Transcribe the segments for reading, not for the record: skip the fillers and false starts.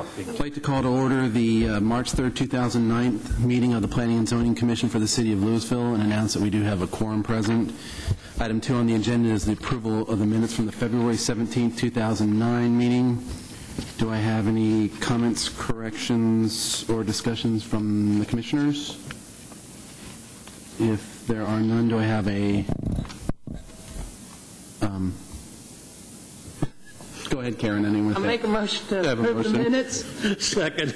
I'd like to call to order the March 3rd, 2009 meeting of the Planning and Zoning Commission for the City of Louisville and announce that we do have a quorum present. Item 2 on the agenda is the approval of the minutes from the February 17th, 2009 meeting. Do I have any comments, corrections, or discussions from the commissioners? If there are none, do I have a... Go ahead, Karen. I'll make a motion to approve the minutes. Second.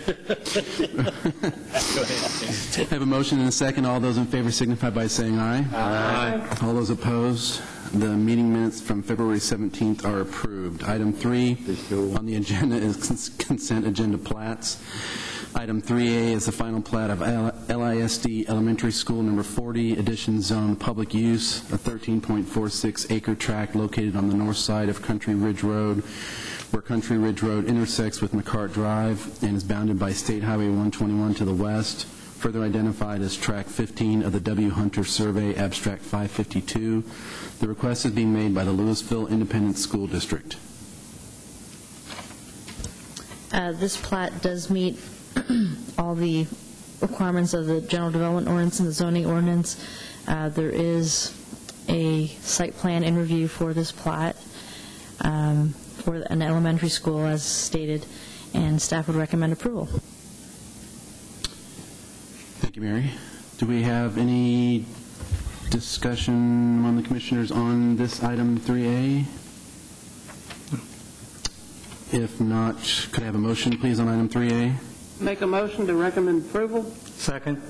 I have a motion and a second. All those in favor signify by saying aye. Aye. All those opposed? The meeting minutes from February 17th are approved. Item 3 on the agenda is consent agenda plats. Item 3A is the final plat of LISD Elementary School number 40, addition zone public use, a 13.46 acre tract located on the north side of Country Ridge Road, where Country Ridge Road intersects with McCart Drive and is bounded by State Highway 121 to the west, further identified as tract 15 of the W. Hunter Survey, abstract 552. The request is being made by the Louisville Independent School District. This plat does meet all the requirements of the General Development Ordinance and the Zoning Ordinance. There is a site plan in review for this plat for an elementary school, as stated, and staff would recommend approval. Thank you, Mary. Do we have any discussion among the commissioners on this item 3A? If not, could I have a motion, please, on item 3A? Make a motion to recommend approval. Second.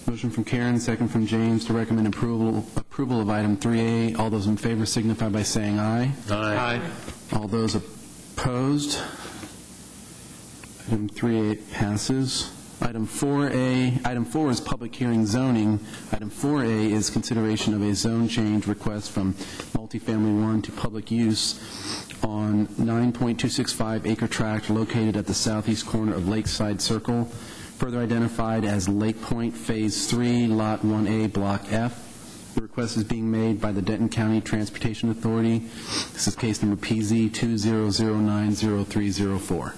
Motion from Karen, second from James to recommend approval of item 3A. All those in favor signify by saying aye. Aye. All those opposed? Item 3A passes. Item 4A, item 4 is public hearing zoning. Item 4A is consideration of a zone change request from multifamily 1 to public use on 9.265 acre tract located at the southeast corner of Lakeside Circle, further identified as Lake Point Phase 3, Lot 1A, Block F. The request is being made by the Denton County Transportation Authority. This is case number PZ 20090304.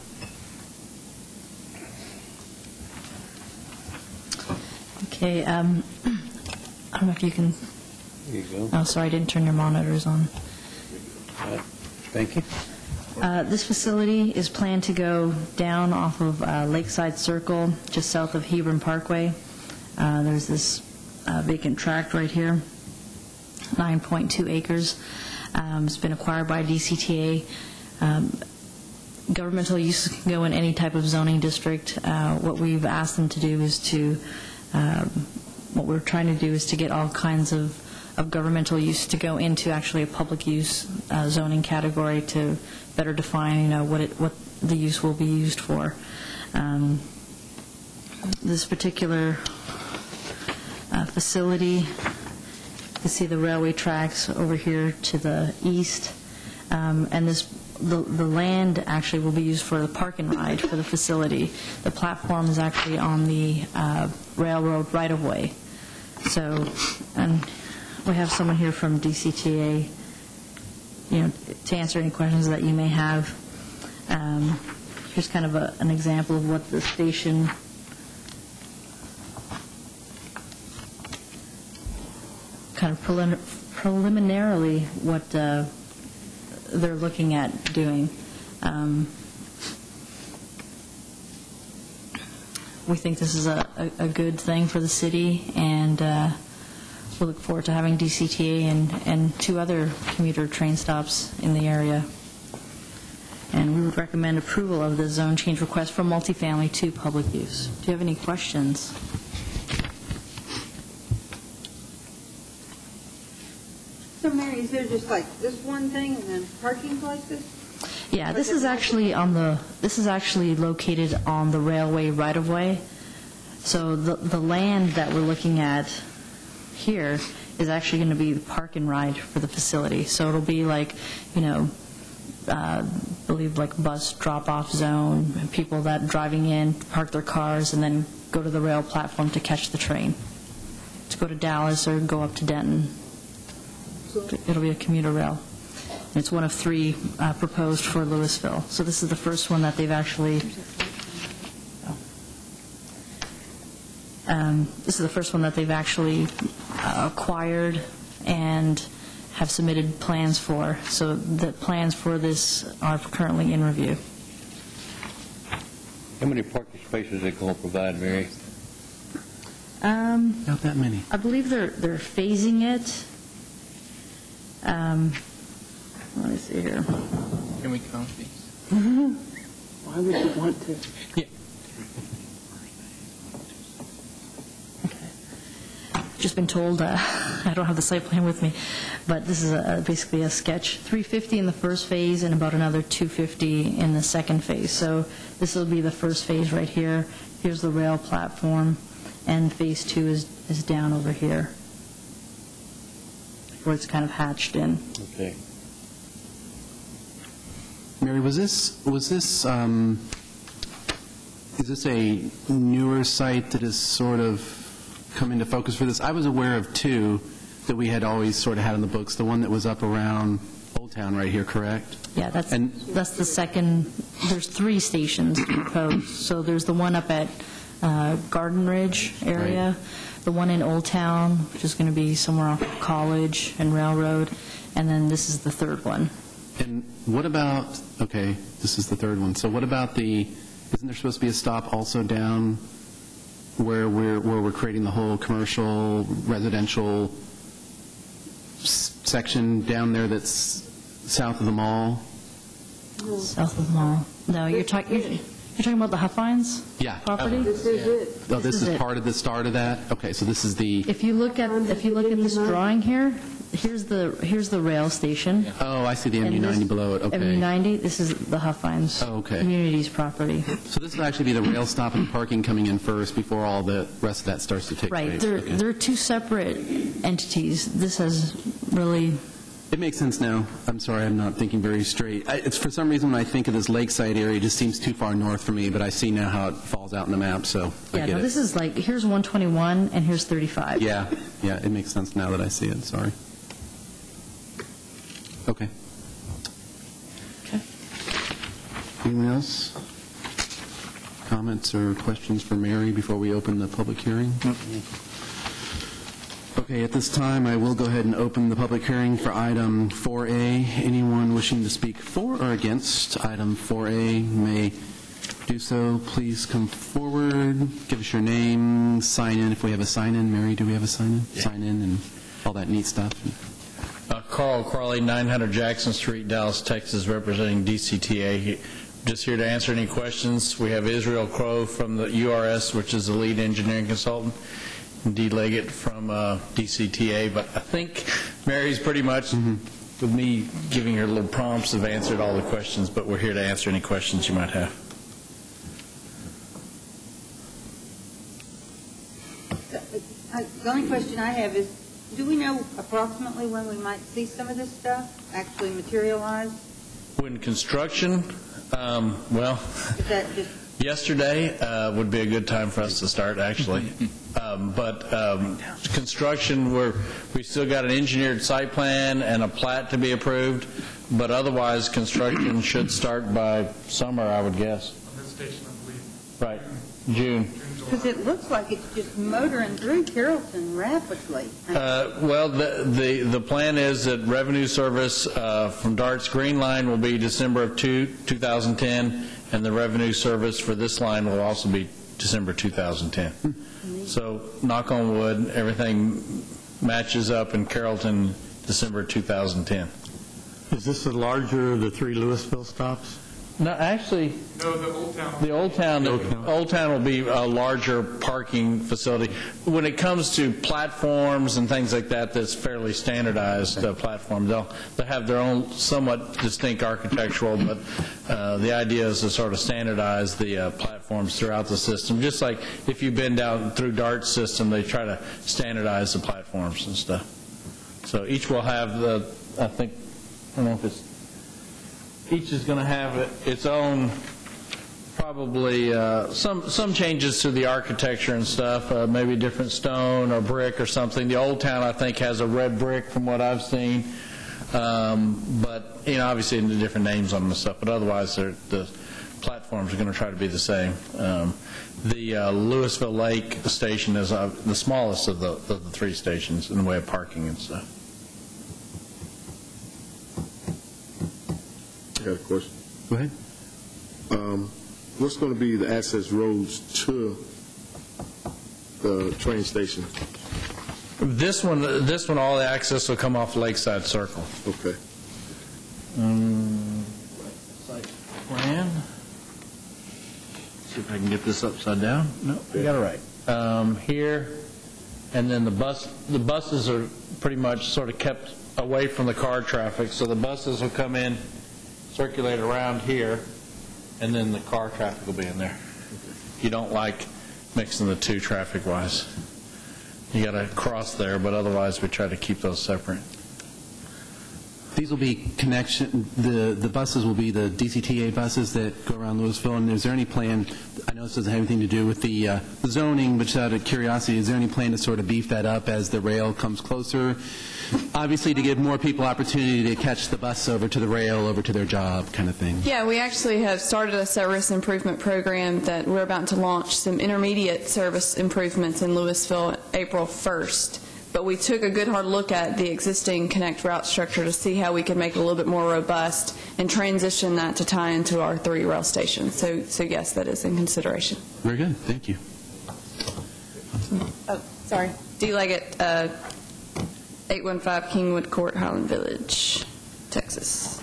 Okay, I don't know if you can... There you go. Oh, sorry, I didn't turn your monitors on. Thank you. This facility is planned to go down off of Lakeside Circle, just south of Hebron Parkway. There's this vacant tract right here, 9.2 acres. It's been acquired by DCTA. Governmental use can go in any type of zoning district. What we've asked them to do is to, what we're trying to do is to get all kinds of governmental use to go into actually a public use zoning category to better define, what the use will be used for. This particular facility, you can see the railway tracks over here to the east, and the land actually will be used for the park and ride for the facility. The platform is actually on the railroad right-of-way. So, and we have someone here from DCTA, to answer any questions that you may have. Here's kind of an example of what the station kind of preliminarily what they're looking at doing. We think this is a good thing for the city, and we look forward to having DCTA and 2 other commuter train stops in the area. And we would recommend approval of the zone change request from multifamily to public use. Do you have any questions? So, Mary, is there just like this one thing and then parking places? Yeah, this is actually located on the railway right-of-way. So the land that we're looking at here is actually going to be the park and ride for the facility. So it'll be like, I believe like bus drop-off zone, and people that driving in park their cars and then go to the rail platform to catch the train to go to Dallas or go up to Denton. It'll be a commuter rail. It's one of 3 proposed for Louisville. So this is the first one that they've actually, acquired and have submitted plans for. So the plans for this are currently in review. How many parking spaces are they going to provide, Mary? Not that many. I believe they're phasing it. Let me see here. Can we count these? Why would you want to? Just been told, I don't have the site plan with me, but this is basically a sketch. 350 in the first phase and about another 250 in the second phase. So this will be the first phase right here. Here's the rail platform, and phase 2 is down over here, where it's kind of hatched in. Okay. Mary, is this a newer site that has sort of come into focus for this? I was aware of 2 that we had always sort of had in the books. The one that was up around Old Town right here, correct? Yeah, that's the second. There's 3 stations proposed. So there's the one up at Garden Ridge area, the one in Old Town, which is going to be somewhere off of College and Railroad, and then this is the 3rd one. And what about, okay, this is the 3rd one. So what about isn't there supposed to be a stop also down where we're creating the whole commercial, residential section down there that's south of the mall? South of the mall. No, you're talking about the Huffines Yeah. property? This is it. Oh, this is it. part of the start of that? Okay, so this is the, If you look at this drawing here, here's the rail station. oh, I see the And this- MU-90 below it, okay. MU-90, this is the Huffines Oh, okay. Communities property. So this will actually be the rail stop and parking coming in first before all the rest of that starts to take Right, place? Okay. they're 2 separate entities. This has really, It makes sense now. I'm sorry, I'm not thinking very straight. It's for some reason when I think of this lakeside area, it just seems too far north for me, but I see now how it falls out in the map, so I yeah, get no, it. this is like, here's 121 and here's 35. Yeah, it makes sense now that I see it, sorry. Okay. Okay. Anyone else? Comments or questions for Mary before we open the public hearing? Okay, at this time, I will go ahead and open the public hearing for item 4A. Anyone wishing to speak for or against item 4A may do so. Please come forward, give us your name, sign in if we have a sign-in. Mary, do we have a sign-in? Yeah. Sign in and all that neat stuff. Carl Crawley, 900 Jackson Street, Dallas, Texas, representing DCTA. Just here to answer any questions. We have Israel Crow from the URS, which is the lead engineering consultant, and Dee Leggett from DCTA. But I think Mary's pretty much, with me giving her little prompts, have answered all the questions, but we're here to answer any questions you might have. The only question I have is, do we know approximately when we might see some of this stuff actually materialize? When construction, well, Is that just, yesterday would be a good time for us to start, actually. But construction, we still got an engineered site plan and a plat to be approved, but otherwise, construction should start by summer, I would guess. On this station, I believe. Right, June. because it looks like it's just motoring through Carrollton rapidly. Well, the plan is that revenue service from Dart's Green Line will be December of 2010, and the revenue service for this line will also be December 2010. So, knock on wood, everything matches up in Carrollton, December 2010. Is this the larger of the 3 Louisville stops? No, actually, No, the Old Town. the Old Town will be a larger parking facility. When it comes to platforms and things like that, that's fairly standardized platform. They'll have their own somewhat distinct architectural, but the idea is to sort of standardize the platforms throughout the system. Just like if you've been down through DART's system, they try to standardize the platforms and stuff. So each will have I don't know if it's, each is going to have its own, probably some changes to the architecture and stuff, maybe different stone or brick or something. The Old Town, I think, has a red brick from what I've seen. But, obviously, the different names on them and stuff, but otherwise, the platforms are going to try to be the same. The Louisville Lake station is the smallest of the three stations in the way of parking and stuff. I got a question. Go ahead. What's going to be the access roads to the train station? This one, all the access will come off Lakeside Circle. Okay. Site plan. See if I can get this upside down. No, we got it right. Here, and then the buses are pretty much sort of kept away from the car traffic, so the buses will come in, circulate around here, and then the car traffic will be in there. You don't like mixing the two traffic-wise. You got to cross there, but otherwise we try to keep those separate. These will be the buses will be the DCTA buses that go around Louisville, and is there any plan, I know this doesn't have anything to do with the zoning, but just out of curiosity, is there any plan to sort of beef that up as the rail comes closer? Obviously to give more people opportunity to catch the bus over to the rail, over to their job kind of thing. Yeah, we actually have started a service improvement program that we're about to launch some intermediate service improvements in Louisville April 1st. But we took a good hard look at the existing Connect route structure to see how we could make it a little bit more robust and transition that to tie into our 3 rail stations. So yes, that is in consideration. Very good. Thank you. Oh, sorry. D. Leggett, 815 Kingwood Court, Highland Village, Texas.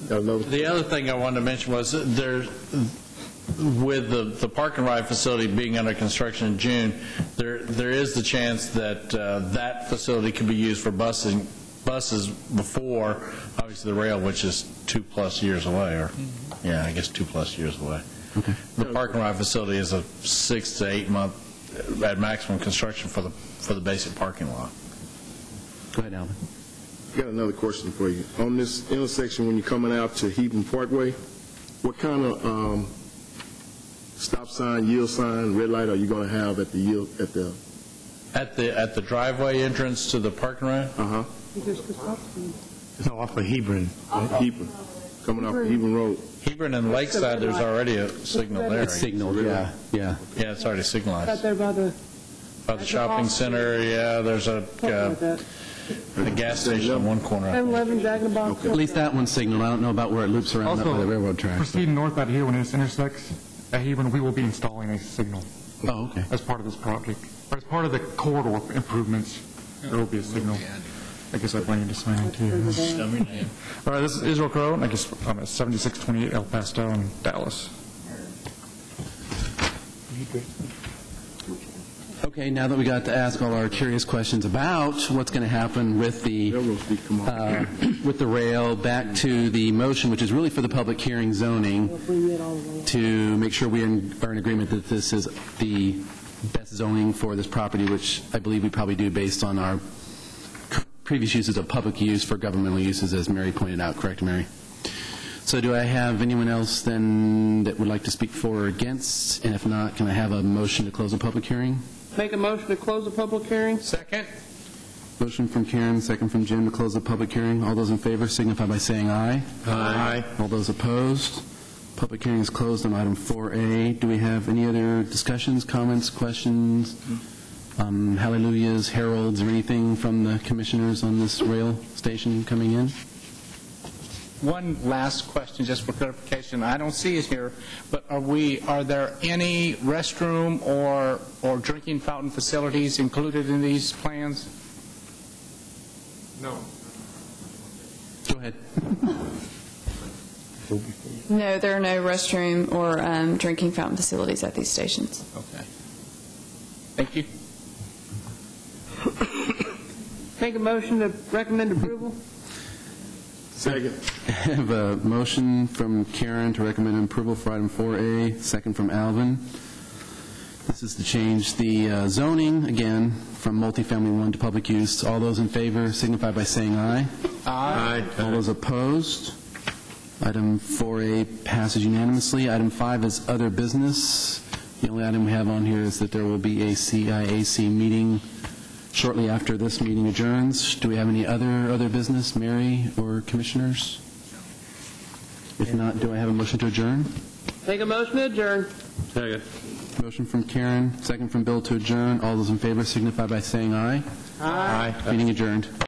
The other thing I wanted to mention was with the park and ride facility being under construction in June, there is the chance that that facility can be used for buses before, obviously, the rail, which is 2+ years away, or I guess 2+ years away. Okay. The park and ride facility is a 6 to 8 month at maximum construction for the basic parking lot. Go ahead, Alvin. I got another question for you. On this intersection, when you're coming out to Hebron Parkway, what kind of stop sign, yield sign, red light are you going to have at the driveway entrance to the parking ride? It's off of Hebron. Hebron, coming off Hebron Road? Hebron and Lakeside, there's already a signal there. It's signaled, yeah. Yeah, it's already Out signalized. there by the Shopping center, yeah, there's a gas station on one corner. 7-Eleven, Jack in the Box. At least that one's signaled. I don't know about where it loops around up by the railroad tracks. Proceeding north out here when it intersects at Hebron, we will be installing a signal Oh, okay. as part of this project. Or as part of the corridor improvements, there will be a signal. I guess I plan you to sign in too. All right, this is Israel Crow, and I guess I'm at 7628 El Paso in Dallas. Okay, now that we got to ask all our curious questions about what's going to happen with the rail, back to the motion, which is really for the public hearing zoning, to make sure we are in agreement that this is the best zoning for this property, which I believe we probably do based on our previous uses of public use for governmental uses, as Mary pointed out. Correct, Mary? So do I have anyone else then that would like to speak for or against? And if not, can I have a motion to close the public hearing? Make a motion to close the public hearing. Second. Motion from Karen, second from Jim to close the public hearing. All those in favor signify by saying aye. Aye. All those opposed? Public hearing is closed on item 4A. Do we have any other discussions, comments, questions, hallelujahs, heralds, or anything from the commissioners on this rail station coming in? One last question, just for clarification. I don't see it here, but are there any restroom or drinking fountain facilities included in these plans? No. Go ahead. No, there are no restroom or drinking fountain facilities at these stations. Okay. Thank you. Make a motion to recommend approval. Second. I have a motion from Karen to recommend approval for item 4A, second from Alvin. This is to change the zoning, again, from multifamily 1 to public use. All those in favor signify by saying aye. Aye. All those opposed? Item 4A passes unanimously. Item 5 is other business. The only item we have on here is that there will be a CIAC meeting shortly after this meeting adjourns. Do we have any other business, Mary or commissioners? If not, do I have a motion to adjourn? Make a motion to adjourn. Motion from Karen, second from Bill to adjourn. All those in favor signify by saying aye. Aye. Meeting adjourned.